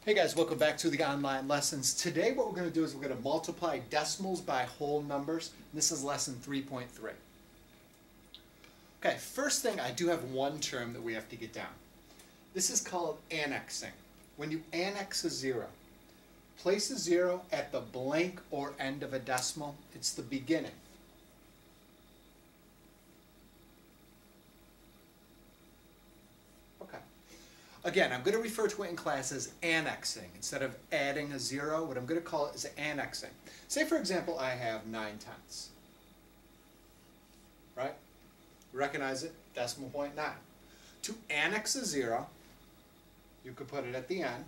Hey guys, welcome back to the online lessons. Today what we're going to do is we're going to multiply decimals by whole numbers. This is lesson 3.3. Okay, first thing, I do have one term that we have to get down. This is called annexing. When you annex a zero, place a zero at the blank or end of a decimal. It's the beginning. Again, I'm going to refer to it in class as annexing. Instead of adding a zero, what I'm going to call it is annexing. Say, for example, I have 9/10. Right? Recognize it? Decimal point 9. To annex a zero, you could put it at the end.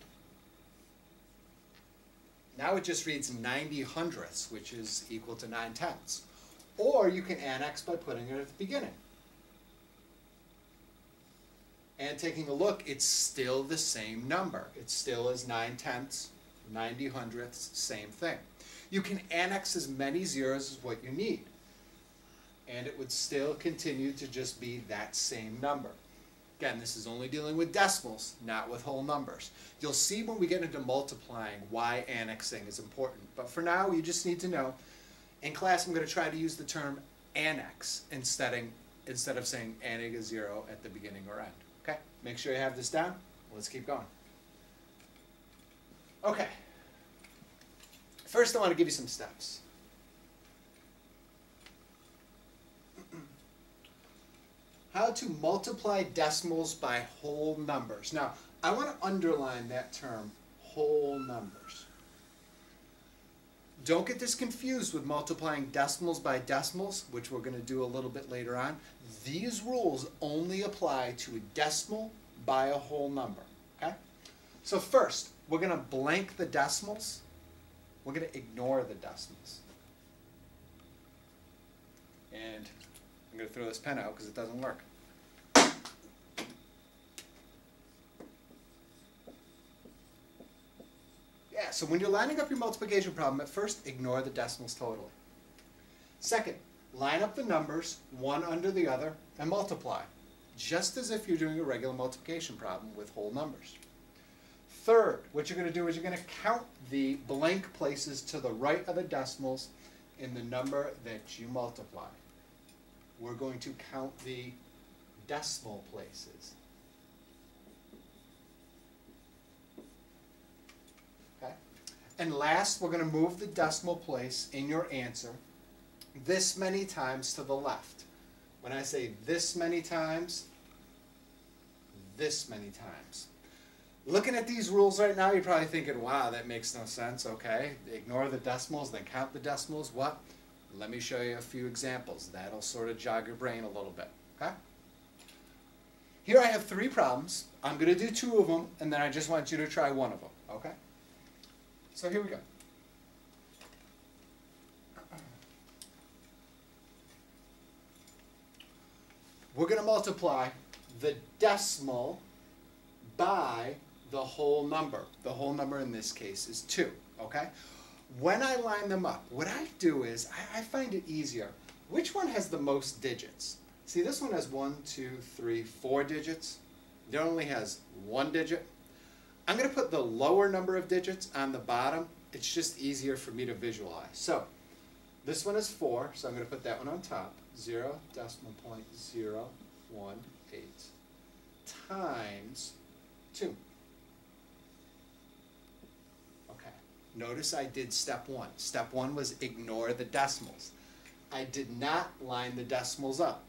Now it just reads 90 hundredths, which is equal to 9/10. Or you can annex by putting it at the beginning. And taking a look, it's still the same number. It still is 9/10, 90 hundredths, same thing. You can annex as many zeros as what you need. And it would still continue to just be that same number. Again, this is only dealing with decimals, not with whole numbers. You'll see when we get into multiplying why annexing is important. But for now, you just need to know, in class I'm going to try to use the term annex instead of saying adding a zero at the beginning or end. Okay, make sure you have this down. Let's keep going. Okay, first I want to give you some steps. How to multiply decimals by whole numbers. Now, I want to underline that term, whole numbers. Don't get this confused with multiplying decimals by decimals, which we're going to do a little bit later on. These rules only apply to a decimal by a whole number. Okay? So first, we're going to blank the decimals. We're going to ignore the decimals. And I'm going to throw this pen out because it doesn't work. So when you're lining up your multiplication problem, at first ignore the decimals totally. Second, line up the numbers one under the other and multiply, just as if you're doing a regular multiplication problem with whole numbers. Third, what you're going to do is you're going to count the blank places to the right of the decimals in the number that you multiply. We're going to count the decimal places. And last, we're going to move the decimal place in your answer this many times to the left. When I say this many times, this many times. Looking at these rules right now, you're probably thinking, wow, that makes no sense. Okay, ignore the decimals, then count the decimals. What? Let me show you a few examples. That'll sort of jog your brain a little bit. Okay? Here I have 3 problems. I'm going to do 2 of them, and then I just want you to try 1 of them. Okay? So here we go. We're going to multiply the decimal by the whole number. The whole number in this case is 2. Okay? When I line them up, what I do is I find it easier. Which one has the most digits? See, this one has 1, 2, 3, 4 digits. It only has 1 digit. I'm going to put the lower number of digits on the bottom. It's just easier for me to visualize. So this one is 4, so I'm going to put that one on top. 0.018 times 2. Okay. Notice I did step 1. Step 1 was ignore the decimals. I did not line the decimals up.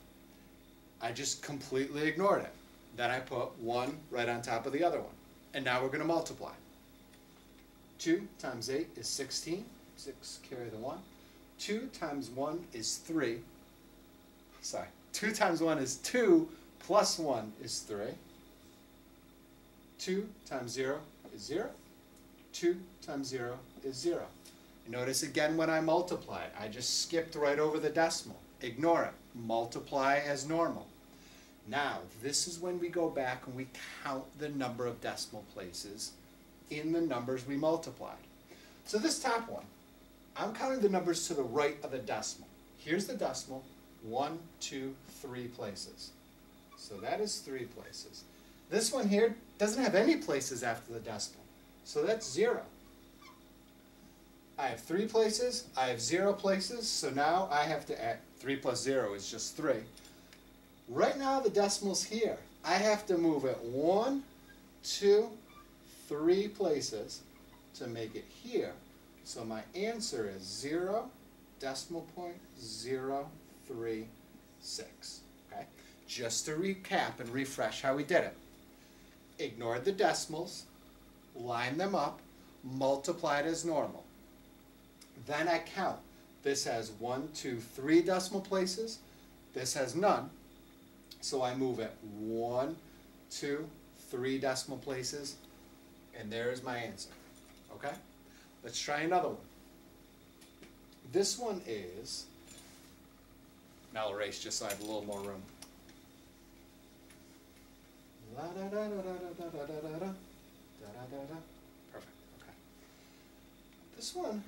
I just completely ignored it. Then I put 1 right on top of the other one. And now we're going to multiply. 2 times 8 is 16. 6, carry the 1. 2 times 1 is 3. Sorry. 2 times 1 is 2, plus 1 is 3. 2 times 0 is 0. 2 times 0 is 0. Notice again when I multiply, I just skipped right over the decimal. Ignore it. Multiply as normal. Now, this is when we go back and we count the number of decimal places in the numbers we multiplied. So this top one, I'm counting the numbers to the right of the decimal. Here's the decimal, 1, 2, 3 places. So that is 3 places. This one here doesn't have any places after the decimal. So that's 0. I have 3 places, I have 0 places, so now I have to add 3 plus 0 is just 3. Right now the decimal's here. I have to move it 1, 2, 3 places to make it here. So my answer is 0, decimal point 036. Okay? Just to recap and refresh how we did it. Ignored the decimals, line them up, multiplied as normal. Then I count. This has 1, 2, 3 decimal places. This has none. So I move it 1, 2, 3 decimal places, and there's my answer. Okay? Let's try another one. This one is, now I'll erase just so I have a little more room. Perfect. Okay. This one,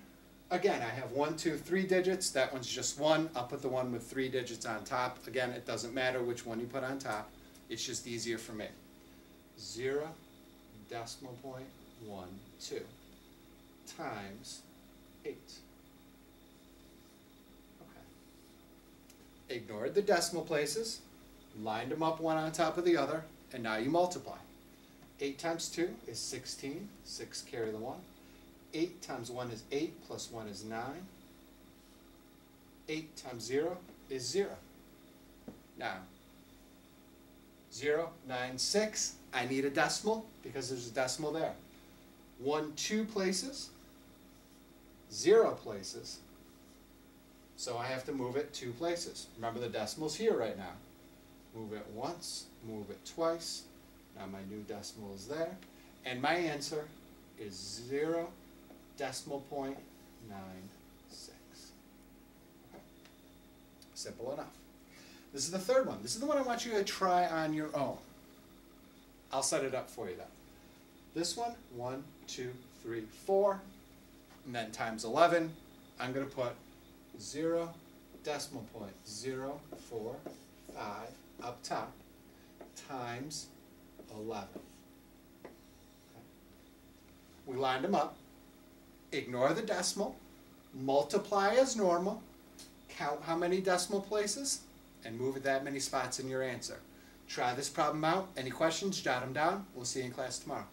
again, I have 1, 2, 3 digits. That one's just 1. I'll put the one with 3 digits on top. Again, it doesn't matter which one you put on top. It's just easier for me. 0, decimal point 1, 2 times 8. Okay. Ignored the decimal places, lined them up one on top of the other, and now you multiply. 8 times 2 is 16. 6 carry the 1. 8 times 1 is 8, plus 1 is 9. 8 times 0 is 0. Now, 0, 9, 6. I need a decimal because there's a decimal there. 1, 2 places, 0 places. So I have to move it 2 places. Remember the decimal's here right now. Move it once, move it twice. Now my new decimal is there. And my answer is 0, decimal point 96. Okay. Simple enough. This is the third one. This is the one I want you to try on your own. I'll set it up for you then. This one, 1, 2, 3, 4, and then times 11. I'm going to put 0, decimal point 0, 4, 5 up top times 11. Okay. We lined them up. Ignore the decimal, multiply as normal, count how many decimal places, and move it that many spots in your answer. Try this problem out. Any questions, jot them down. We'll see you in class tomorrow.